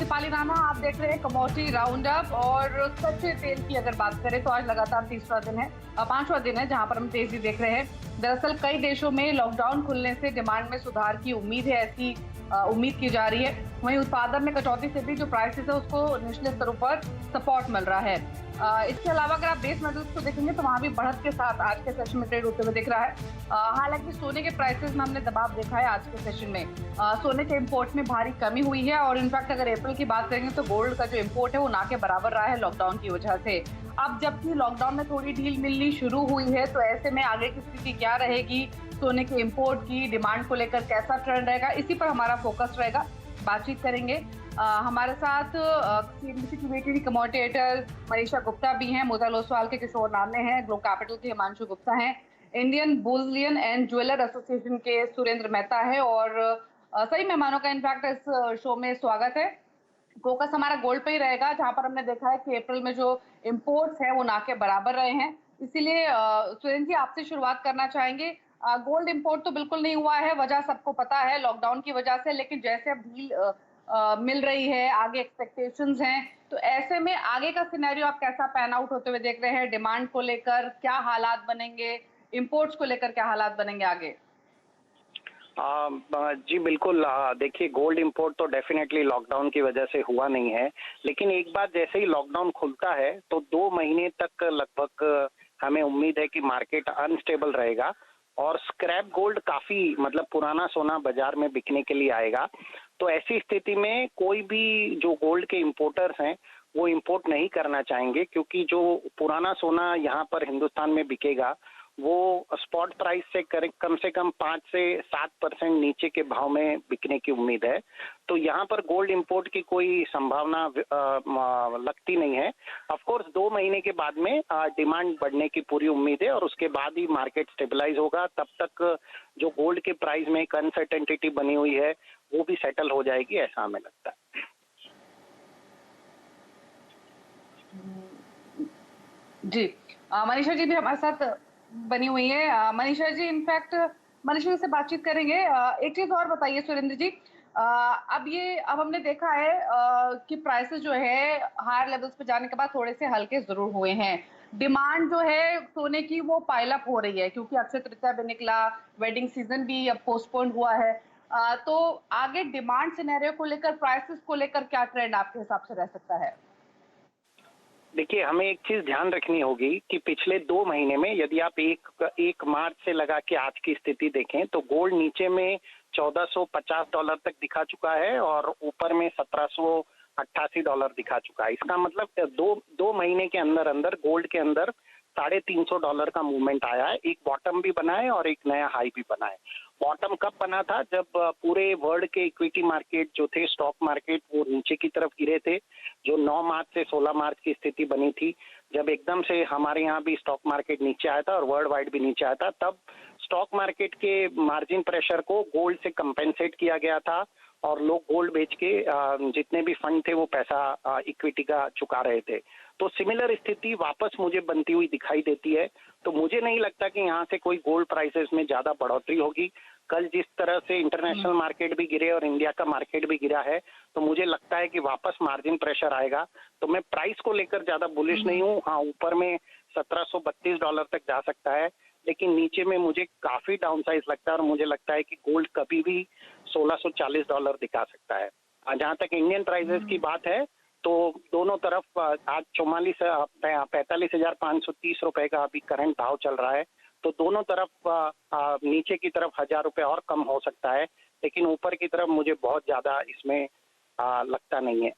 दीपाली राणा, आप देख रहे हैं कमोडिटी राउंड अप। और कच्चे तेल की अगर बात करें तो आज लगातार तीसरा दिन है, पांचवा दिन है जहां पर हम तेजी देख रहे हैं। दरअसल कई देशों में लॉकडाउन खुलने से डिमांड में सुधार की उम्मीद है, ऐसी उम्मीद की जा रही है। वहीं उत्पादन में कटौती से भी जो प्राइसेस है उसको निचले स्तरों पर सपोर्ट मिल रहा है। इसके अलावा अगर आप बेस मेटल्स को देखेंगे तो वहां भी बढ़त के साथ आज के सेशन में ट्रेड होते हुए दिख रहा है। हालांकि सोने के प्राइसेस में हमने दबाव देखा है आज के सेशन में। सोने के इंपोर्ट में भारी कमी हुई है और इनफैक्ट अगर अप्रैल की बात करेंगे तो गोल्ड का जो इंपोर्ट है वो ना के बराबर रहा है लॉकडाउन की वजह से। अब जबकि लॉकडाउन में थोड़ी ढील मिलनी शुरू हुई है तो ऐसे में आगे की स्थिति क्या रहेगी, सोने के इंपोर्ट की डिमांड को लेकर कैसा ट्रेंड रहेगा, इसी पर हमारा फोकस रहेगा। बातचीत करेंगे। हमारे साथ सीएनबीसी की वेटरी कमोडिटेटर मनीषा गुप्ता भी हैं, मोतिलाल ओसवाल के किशोर नामने हैं, ग्लो कैपिटल के हिमांशु गुप्ता हैं, Indian Boolean and jeweller association के सुरेंद्र मेहता है और सही मेहमानों का इनफैक्ट इस शो में स्वागत है। फोकस हमारा गोल्ड पे ही रहेगा, जहां पर हमने देखा है कि अप्रैल में जो इंपोर्ट्स हैं वो ना के बराबर रहे हैं। इसीलिए सुरेंद्र जी आपसे शुरुआत करना चाहेंगे। गोल्ड इंपोर्ट तो बिल्कुल नहीं हुआ है, वजह सबको पता है लॉकडाउन की वजह से, लेकिन जैसे अब ढील मिल रही है, आगे एक्सपेक्टेशंस हैं, तो ऐसे में आगे का सिनेरियो आप कैसा पैन आउट होते हुए देख रहे हैं? डिमांड को लेकर क्या हालात बनेंगे, इंपोर्ट्स को लेकर क्या हालात बनेंगे आगे? जी बिल्कुल। देखिए, गोल्ड इंपोर्ट तो डेफिनेटली लॉकडाउन की वजह से हुआ नहीं है, लेकिन एक बार जैसे ही लॉकडाउन खुलता है तो 2 महीने तक लगभग हमें उम्मीद है कि मार्केट अनस्टेबल रहेगा और स्क्रैप गोल्ड काफी मतलब पुराना सोना बाजार में बिकने के लिए आएगा। तो ऐसी स्थिति में कोई भी जो गोल्ड के इंपोर्टर्स हैं वो इंपोर्ट नहीं करना चाहेंगे, क्योंकि जो पुराना सोना यहाँ पर हिंदुस्तान में बिकेगा वो स्पॉट प्राइस से कम 5 से 7% नीचे के भाव में बिकने की उम्मीद है। तो यहाँ पर गोल्ड इंपोर्ट की कोई संभावना लगती नहीं है। ऑफ कोर्स 2 महीने के बाद में डिमांड बढ़ने की पूरी उम्मीद है और उसके बाद ही मार्केट स्टेबलाइज होगा। तब तक जो गोल्ड के प्राइस में एक अनसर्टेनिटी बनी हुई है वो भी सेटल हो जाएगी, ऐसा हमें लगता है। जी, मनीषा जी भी हमारे साथ बनी हुई है। मनीषा जी, इनफैक्ट मनीषा जी से बातचीत करेंगे। एक चीज और बताइए सुरेंद्र जी, अब हमने देखा है कि प्राइसेस जो है हायर लेवल्स पे जाने के बाद थोड़े से हल्के जरूर हुए हैं। डिमांड जो है सोने की वो पाइल अप हो रही है क्योंकि अक्षय तृतीया भी निकला, वेडिंग सीजन भी अब पोस्टपोन हुआ है। तो आगे डिमांड सिनेरियो को लेकर, प्राइसेस को लेकर क्या ट्रेंड आपके हिसाब से रह सकता है? देखिए, हमें एक चीज ध्यान रखनी होगी कि पिछले 2 महीने में यदि आप एक मार्च से लगा के आज की स्थिति देखें तो गोल्ड नीचे में $1450 तक दिखा चुका है और ऊपर में $1788 दिखा चुका है। इसका मतलब दो महीने के अंदर अंदर गोल्ड के अंदर $350 का मूवमेंट आया है। एक बॉटम भी बना है और एक नया हाई भी बना है। बॉटम कब बना था? जब पूरे वर्ल्ड के इक्विटी मार्केट जो थे, स्टॉक मार्केट, वो नीचे की तरफ गिरे थे। जो 9 मार्च से 16 मार्च की स्थिति बनी थी, जब एकदम से हमारे यहाँ भी स्टॉक मार्केट नीचे आया था और वर्ल्ड वाइड भी नीचे आया था, तब स्टॉक मार्केट के मार्जिन प्रेशर को गोल्ड से कंपेंसेट किया गया था और लोग गोल्ड बेच के जितने भी फंड थे वो पैसा इक्विटी का चुका रहे थे। तो सिमिलर स्थिति वापस मुझे बनती हुई दिखाई देती है। तो मुझे नहीं लगता कि यहाँ से कोई गोल्ड प्राइसेस में ज्यादा बढ़ोतरी होगी। कल जिस तरह से इंटरनेशनल मार्केट भी गिरे और इंडिया का मार्केट भी गिरा है, तो मुझे लगता है कि वापस मार्जिन प्रेशर आएगा। तो मैं प्राइस को लेकर ज्यादा बुलिश नहीं हूँ। हाँ, ऊपर में $1732 तक जा सकता है, लेकिन नीचे में मुझे काफी डाउन साइज लगता है और मुझे लगता है कि गोल्ड कभी भी $1640 दिखा सकता है। जहां तक इंडियन प्राइसेस की बात है तो दोनों तरफ आज 45,530 रुपए का अभी करंट भाव चल रहा है। तो दोनों तरफ नीचे की तरफ $1000 और कम हो सकता है, लेकिन ऊपर की तरफ मुझे बहुत ज्यादा इसमें लगता नहीं है।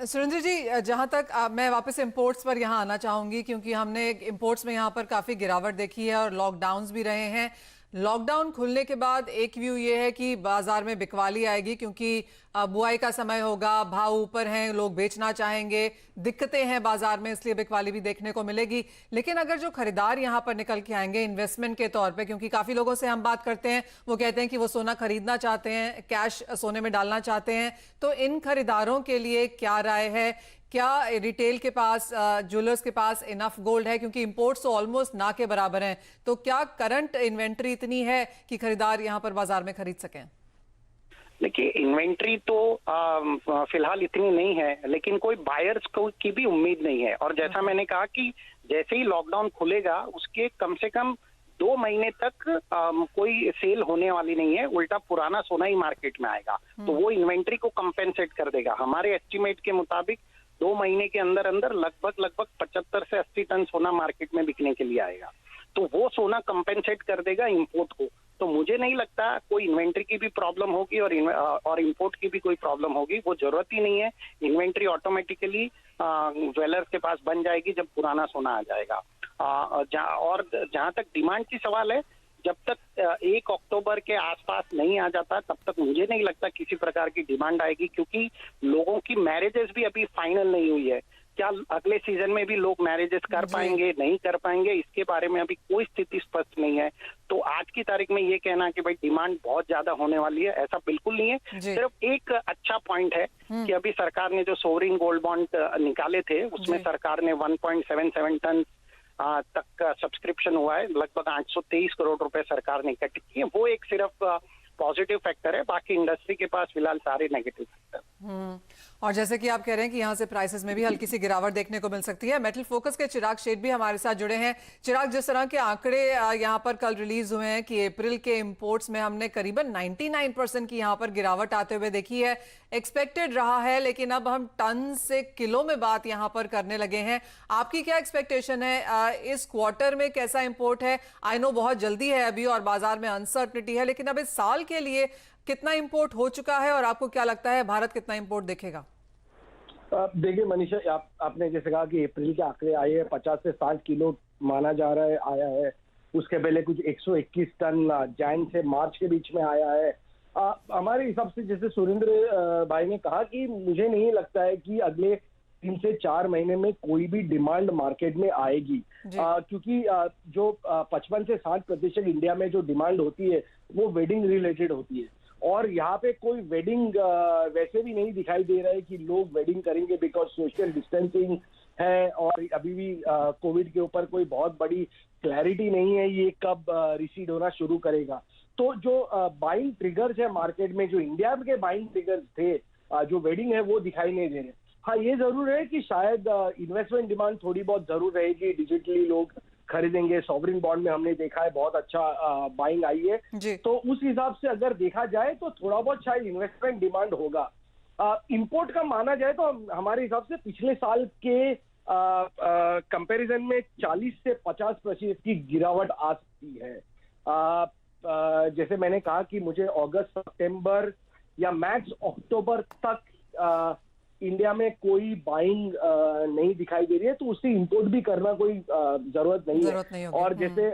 सुरेंद्र जी, जहां तक मैं वापस इंपोर्ट्स पर यहां आना चाहूंगी, क्योंकि हमने इंपोर्ट्स में यहां पर काफी गिरावट देखी है और लॉकडाउन्स भी रहे हैं। लॉकडाउन खुलने के बाद एक व्यू ये है कि बाजार में बिकवाली आएगी, क्योंकि बुआई का समय होगा, भाव ऊपर हैं, लोग बेचना चाहेंगे, दिक्कतें हैं बाजार में, इसलिए बिकवाली भी देखने को मिलेगी। लेकिन अगर जो खरीदार यहां पर निकल के आएंगे इन्वेस्टमेंट के तौर पे, क्योंकि काफी लोगों से हम बात करते हैं, वो कहते हैं कि वो सोना खरीदना चाहते हैं, कैश सोने में डालना चाहते हैं, तो इन खरीदारों के लिए क्या राय है? क्या रिटेल के पास, ज्वेलर्स के पास इनफ गोल्ड है? क्योंकि इंपोर्ट्स तो ऑलमोस्ट ना के बराबर हैं, तो क्या करंट इन्वेंट्री इतनी है कि खरीदार यहां पर बाजार में खरीद सकें? देखिए इन्वेंट्री तो फिलहाल इतनी नहीं है, लेकिन कोई बायर्स को की भी उम्मीद नहीं है। और जैसा मैंने कहा कि जैसे ही लॉकडाउन खुलेगा उसके कम से कम 2 महीने तक कोई सेल होने वाली नहीं है, उल्टा पुराना सोना ही मार्केट में आएगा, तो वो इन्वेंट्री को कंपेंसेट कर देगा। हमारे एस्टिमेट के मुताबिक 2 महीने के अंदर अंदर लगभग 75 से 80 टन सोना मार्केट में बिकने के लिए आएगा, तो वो सोना कंपेंसेट कर देगा इंपोर्ट को। तो मुझे नहीं लगता कोई इन्वेंट्री की भी प्रॉब्लम होगी और इंपोर्ट की भी कोई प्रॉब्लम होगी, वो जरूरत ही नहीं है। इन्वेंट्री ऑटोमेटिकली ज्वेलर्स के पास बन जाएगी जब पुराना सोना आ जाएगा। और जहां तक डिमांड की सवाल है, जब तक 1 अक्टूबर के आसपास नहीं आ जाता तब तक मुझे नहीं लगता किसी प्रकार की डिमांड आएगी, क्योंकि लोगों की मैरिजेस भी अभी फाइनल नहीं हुई है। क्या अगले सीजन में भी लोग मैरिजेस कर पाएंगे नहीं कर पाएंगे, इसके बारे में अभी कोई स्थिति स्पष्ट नहीं है। तो आज की तारीख में ये कहना कि भाई डिमांड बहुत ज्यादा होने वाली है, ऐसा बिल्कुल नहीं है। सिर्फ एक अच्छा पॉइंट है कि अभी सरकार ने जो सोवरिन गोल्ड बॉन्ड निकाले थे उसमें सरकार ने 1.77 टन तक सब्सक्रिप्शन हुआ है, लगभग 823 करोड़ रुपए सरकार ने इकट्ठे किए। वो एक सिर्फ पॉजिटिव फैक्टर है, बाकी इंडस्ट्री के पास फिलहाल सारे नेगेटिव फैक्टर। और जैसे कि आप कह रहे हैं कि यहाँ से प्राइसेस में भी हल्की सी गिरावट देखने को मिल सकती है। मेटल फोकस के चिराग शेठ भी हमारे साथ जुड़े हैं। चिराग, जिस तरह के आंकड़े यहाँ पर कल रिलीज हुए हैं कि अप्रैल के इंपोर्ट्स में हमने करीबन 99% की यहाँ पर गिरावट आते हुए देखी है, एक्सपेक्टेड रहा है, लेकिन अब हम टन से किलो में बात यहाँ पर करने लगे हैं। आपकी क्या एक्सपेक्टेशन है इस क्वार्टर में, कैसा इंपोर्ट है? आई नो बहुत जल्दी है अभी और बाजार में अनसर्टनिटी है, लेकिन अब इस साल के लिए कितना इंपोर्ट हो चुका है और आपको क्या लगता है भारत कितना इंपोर्ट देखेगा? देखिए मनीषा, आपने जैसे कहा कि अप्रैल के आंकड़े आए हैं, 50 से 60 किलो माना जा रहा है आया है। उसके पहले कुछ 121 टन जैन से मार्च के बीच में आया है। हमारे हिसाब से जैसे सुरेंद्र भाई ने कहा कि मुझे नहीं लगता है कि अगले 3 से 4 महीने में कोई भी डिमांड मार्केट में आएगी, क्योंकि जो 55 से 60% इंडिया में जो डिमांड होती है वो वेडिंग रिलेटेड होती है। और यहाँ पे कोई वेडिंग वैसे भी नहीं दिखाई दे रहा है कि लोग वेडिंग करेंगे, बिकॉज सोशल डिस्टेंसिंग है और अभी भी कोविड के ऊपर कोई बहुत बड़ी क्लैरिटी नहीं है ये कब रिसीड होना शुरू करेगा। तो जो बाइंग ट्रिगर्स है मार्केट में, जो इंडिया के बाइंग ट्रिगर्स थे, जो वेडिंग है वो दिखाई नहीं दे रहे। हाँ, ये जरूर है कि शायद इन्वेस्टमेंट डिमांड थोड़ी बहुत जरूर रहेगी, डिजिटली लोग खरीदेंगे। सॉवरिन बॉन्ड में हमने देखा है बहुत अच्छा बाइंग आई है, तो उस हिसाब से अगर देखा जाए तो थोड़ा बहुत शायद इन्वेस्टमेंट डिमांड होगा। इंपोर्ट का माना जाए तो हमारे हिसाब से पिछले साल के कंपैरिजन में 40 से 50% की गिरावट आ सकती है। जैसे मैंने कहा कि मुझे अगस्त सितंबर या मैक्स अक्टूबर तक इंडिया में कोई बाइंग नहीं दिखाई दे रही है, तो उससे इंपोर्ट भी करना कोई जरूरत नहीं है। और जैसे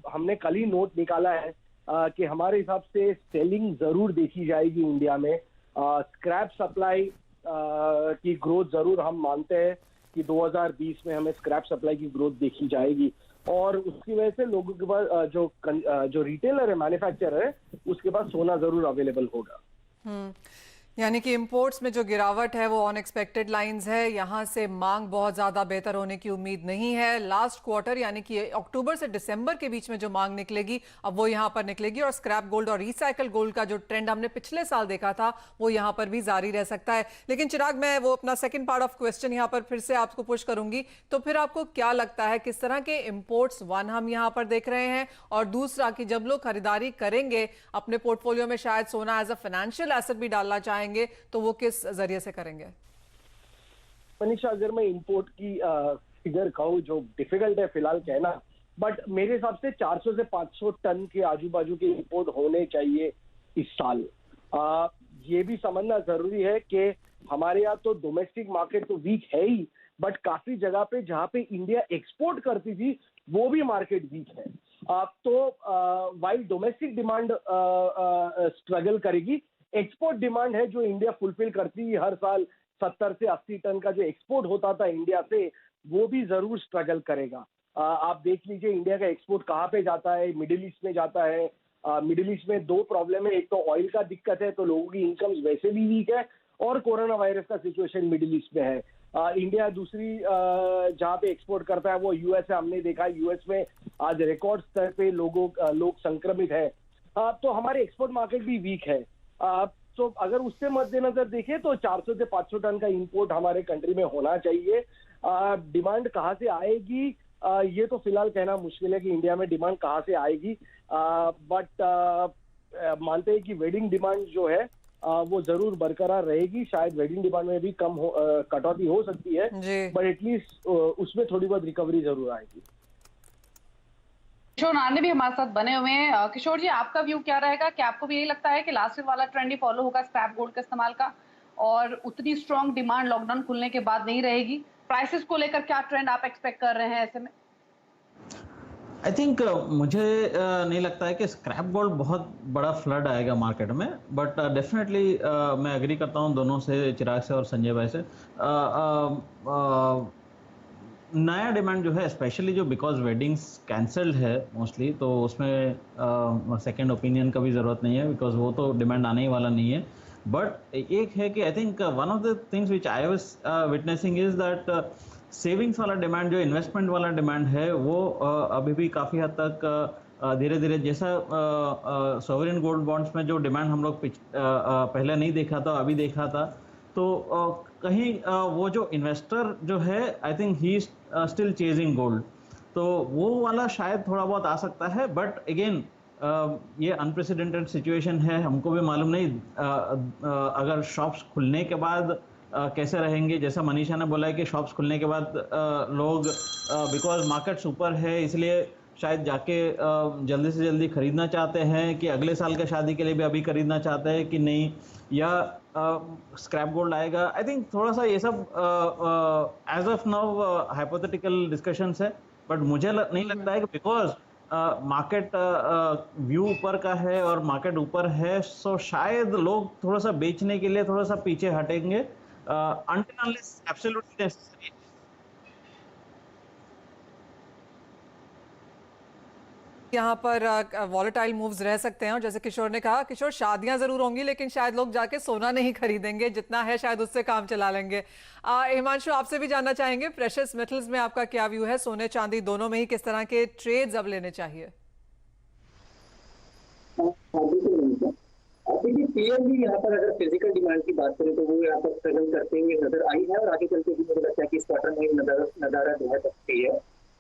हमने कल ही नोट निकाला है कि हमारे हिसाब से सेलिंग जरूर देखी जाएगी इंडिया में। स्क्रैप सप्लाई की ग्रोथ जरूर हम मानते हैं कि 2020 में हमें स्क्रैप सप्लाई की ग्रोथ देखी जाएगी, और उसकी वजह से लोगों के पास जो रिटेलर है, मैन्युफैक्चरर है, उसके पास सोना जरूर अवेलेबल होगा। यानी कि इंपोर्ट्स में जो गिरावट है वो अनएक्सपेक्टेड लाइंस है, यहाँ से मांग बहुत ज़्यादा बेहतर होने की उम्मीद नहीं है। लास्ट क्वार्टर यानी कि अक्टूबर से दिसंबर के बीच में जो मांग निकलेगी अब वो यहाँ पर निकलेगी, और स्क्रैप गोल्ड और रिसाइकल गोल्ड का जो ट्रेंड हमने पिछले साल देखा था वो यहाँ पर भी जारी रह सकता है। लेकिन चिराग, मैं वो अपना सेकेंड पार्ट ऑफ क्वेश्चन यहाँ पर फिर से आपको पुश करूंगी, तो फिर आपको क्या लगता है किस तरह के इंपोर्ट्स वन हम यहाँ पर देख रहे हैं, और दूसरा कि जब लोग खरीदारी करेंगे अपने पोर्टफोलियो में शायद सोना एज अ फाइनेंशियल एसेट भी डालना चाहेंगे तो वो किस जरिए से करेंगे? मनीषा, अगर मैं इंपोर्ट की फिगर कहूँ, जो डिफिकल्ट है फिलहाल कहना, बट मेरे हिसाब से 400 से 500 टन के आजू बाजू के इंपोर्ट होने चाहिए इस साल। ये भी समझना जरूरी है कि हमारे यहाँ तो डोमेस्टिक मार्केट तो वीक है ही, बट काफी जगह पे जहाँ पे इंडिया एक्सपोर्ट करती थी वो भी मार्केट वीक है। तो वाइल डोमेस्टिक डिमांड स्ट्रगल करेगी, एक्सपोर्ट डिमांड है जो इंडिया फुलफिल करती है हर साल 70 से 80 टन का जो एक्सपोर्ट होता था इंडिया से, वो भी जरूर स्ट्रगल करेगा। आप देख लीजिए इंडिया का एक्सपोर्ट कहाँ पे जाता है, मिडिल ईस्ट में जाता है। मिडिल ईस्ट में 2 प्रॉब्लम है, एक तो ऑयल का दिक्कत है, तो लोगों की इनकम वैसे भी वीक है, और कोरोना वायरस का सिचुएशन मिडिल ईस्ट में है। इंडिया दूसरी जहाँ पे एक्सपोर्ट करता है वो यूएस है। हमने देखा यूएस में आज रिकॉर्ड स्तर पे लोग संक्रमित है। तो हमारे एक्सपोर्ट मार्केट भी वीक है। तो अगर उससे मद्देनजर देखें तो 400 से 500 टन का इंपोर्ट हमारे कंट्री में होना चाहिए। डिमांड कहाँ से आएगी ये तो फिलहाल कहना मुश्किल है कि इंडिया में डिमांड कहाँ से आएगी, बट मानते हैं कि वेडिंग डिमांड जो है वो जरूर बरकरार रहेगी। शायद वेडिंग डिमांड में भी कम कटौती हो सकती है, बट एटलीस्ट उसमें थोड़ी बहुत रिकवरी जरूर आएगी। किशोर नारने भी हमारे साथ बने हुए हैं। किशोर जी, आपका व्यू क्या रहेगा? क्या आपको भी यही लगता है कि लास्ट ईयर वाला ट्रेंड ही फॉलो होगा स्क्रैप गोल्ड का इस्तेमाल का, और उतनी स्ट्रॉन्ग डिमांड लॉकडाउन खुलने के बाद नहीं रहेगी? प्राइसेस को लेकर क्या ट्रेंड आप एक्सपेक्ट कर रहे हैं ऐसे में? आई थिंक मुझे नहीं लगता है कि स्क्रैप गोल्ड बहुत बड़ा फ्लड आएगा मार्केट में, बट डेफिनेटली मैं एग्री करता हूँ दोनों से, चिराग से और संजय भाई से। नया डिमांड जो है, स्पेशली जो बिकॉज वेडिंग्स कैंसल्ड है मोस्टली, तो उसमें सेकंड ओपिनियन का भी ज़रूरत नहीं है, बिकॉज वो तो डिमांड आने ही वाला नहीं है। बट एक है कि I think one of the things which I was witnessing is that savings वाला डिमांड, जो इन्वेस्टमेंट वाला डिमांड है, वो अभी भी काफ़ी हद तक धीरे धीरे, जैसा सॉवरेन गोल्ड बॉन्ड्स में जो डिमांड हम लोग पहले नहीं देखा था, अभी देखा था, तो कहीं वो जो इन्वेस्टर जो है, I think he is still chasing gold, तो वो वाला शायद थोड़ा बहुत आ सकता है। बट अगेन ये अनप्रेसिडेंटेड सिचुएशन है, हमको भी मालूम नहीं अगर शॉप्स खुलने के बाद कैसे रहेंगे। जैसा मनीषा ने बोला है कि शॉप्स खुलने के बाद लोग बिकॉज मार्केट सुपर है इसलिए शायद जाके जल्दी से जल्दी खरीदना चाहते हैं, कि अगले साल के शादी के लिए भी अभी खरीदना चाहते हैं कि नहीं, या स्क्रैप गोल्ड आएगा। आई थिंक थोड़ा सा ये सब as of now hypothetical discussions है, बट मुझे नहीं लगता है कि बिकॉज मार्केट व्यू ऊपर का है और मार्केट ऊपर है, सो शायद लोग थोड़ा सा बेचने के लिए थोड़ा सा पीछे हटेंगे until unless absolutely necessary। यहाँ पर वॉलेटाइल मूव्स रह सकते हैं, और जैसे किशोर ने कहा, किशोर शादियां जरूर होंगी लेकिन शायद लोग जाके सोना नहीं खरीदेंगे, जितना है शायद उससे काम चला लेंगे। हिमांशु, आपसे भी जानना चाहेंगे प्रेशियस मेटल्स में आपका क्या व्यू है, सोने चांदी दोनों में ही किस तरह के ट्रेड्स अब लेने चाहिए? देखिए, क्लियरली यहाँ पर अगर फिजिकल डिमांड की बात करें तो वो यहाँ पर स्ट्रगल करते हुए नजर आई है, और आगे चलते भी मुझे लगता है कि इस क्वार्टर में नजारा जो है सकती है।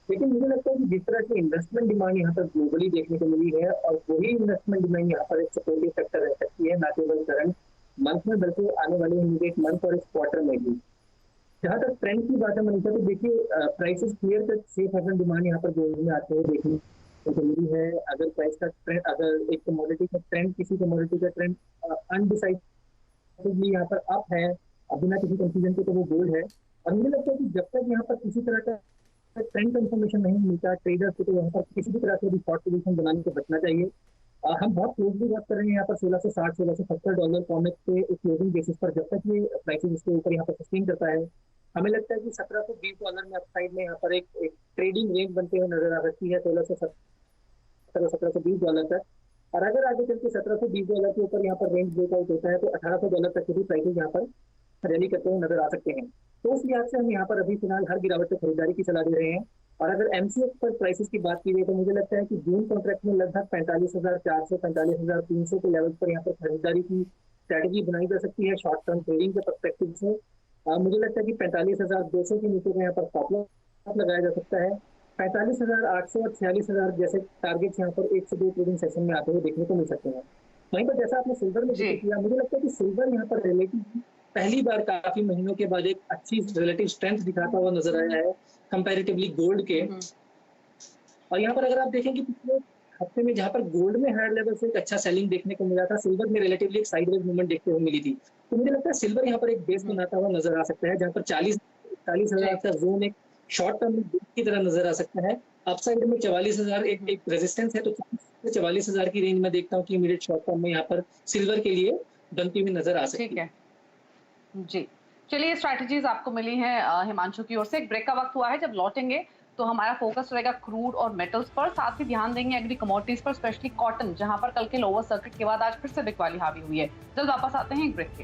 लेकिन मुझे लगता है कि जिस तरह की इन्वेस्टमेंट डिमांड यहाँ पर ग्लोबली देखने को मिली है, और वही इन्वेस्टमेंट डिमांड यहाँ पर एक सपोर्टिव फैक्टर रह सकती है, ना केवल करंट मंथ में बल्कि आने वाले इमीडिएट मंथ और इस क्वार्टर में भी। जहाँ तक ट्रेंड की बात है मनीषा, तो देखिए prices clear cut safe harbour demand यहाँ पर गोल्ड में आते हुए देखने को मिली है। अगर प्राइस का ट्रेंड, अगर एक कमोडिटी का ट्रेंड, किसी कमोडिटी का ट्रेंड अनडिसाइडेडली यहाँ पर अप है बिना किसी कंफ्यूजन के, तो वो गोल्ड है। और मुझे लगता है कि जब तक यहाँ पर किसी तरह का ट्रेंड कंफर्मेशन नहीं मिलता ट्रेडर्स को, तो यहाँ पर किसी भी तरह से भी शॉर्ट पोजीशन बनाने से बचना चाहिए। हम बहुत क्लोजली बात कर रहे हैं यहाँ पर $1660 $1670 कॉमेक्स पे एक क्लोजिंग बेसिस पर, जब तक ये प्राइसेस इसके ऊपर यहाँ पर सस्टेन करता है, हमें लगता है कि $1720 में अपसाइड में यहाँ पर एक ट्रेडिंग रेंज बनते हुए नजर आ सकती है $1720 तक। और अगर आगे चल के $1720 के ऊपर यहाँ पर रेंज ब्रेकआउट होता है तो $1800 तक के भी प्राइसेस यहाँ पर रैली करते हुए नजर आ सकते हैं। तो उस लिहाज से हम यहाँ पर अभी फिलहाल हर गिरावट से खरीदारी की सलाह दे रहे हैं। और अगर एमसीएक्स पर प्राइसेस की बात की जाए तो मुझे लगता है कि जून कॉन्ट्रैक्ट में लगभग 45,400 45,300 के लेवल पर यहाँ पर खरीदारी की स्ट्रैटेजी बनाई जा सकती है शॉर्ट टर्म ट्रेडिंग के पर्सपेक्टिव से। मुझे लगता है कि 45,200 के नीचे यहाँ पर स्टॉप लॉस लगाया जा सकता है। 45,800 और 46,000 जैसे टारगेट्स यहाँ पर 1 से 2 ट्रेडिंग सेशन में आते हुए देखने को मिल सकते हैं। वहीं पर जैसा आपने सिल्वर में जिक्र किया, मुझे लगता है कि सिल्वर यहाँ पर रिलेटिव पहली बार काफी महीनों के बाद एक अच्छी रिलेटिव स्ट्रेंथ दिखाता हुआ नजर आया है कंपैरेटिवली गोल्ड के। और यहाँ पर अगर आप देखें कि पिछले हफ्ते में जहाँ पर गोल्ड में हायर लेवल से एक अच्छा सेलिंग देखने को मिला था, सिल्वर में रिलेटिवली एक साइडवेज मूवमेंट देखते हुए मिली थी। तो मुझे लगता है सिल्वर यहाँ पर एक बेस बनाता हुआ नजर आ सकता है, जहाँ पर 40,000 का जोन एक शॉर्ट टर्म की तरह नजर आ सकता है। अपसाइड में 44,000 एक रेजिस्टेंस है, तो 44,000 की रेंज में देखता हूँ कि इमीडिएट शॉर्ट टर्म में यहाँ पर सिल्वर के लिए बनती हुई नजर आ सकती है। जी, चलिए, स्ट्रैटेजीज आपको मिली हैं हिमांशु की ओर से। एक ब्रेक का वक्त हुआ है, जब लौटेंगे तो हमारा फोकस रहेगा क्रूड और मेटल्स पर, साथ ही ध्यान देंगे एग्री कमोडिटीज पर, स्पेशली कॉटन, जहां पर कल के लोअर सर्किट के बाद आज फिर से बिकवाली हावी हुई है। जल्द वापस आते हैं एक ब्रेक के।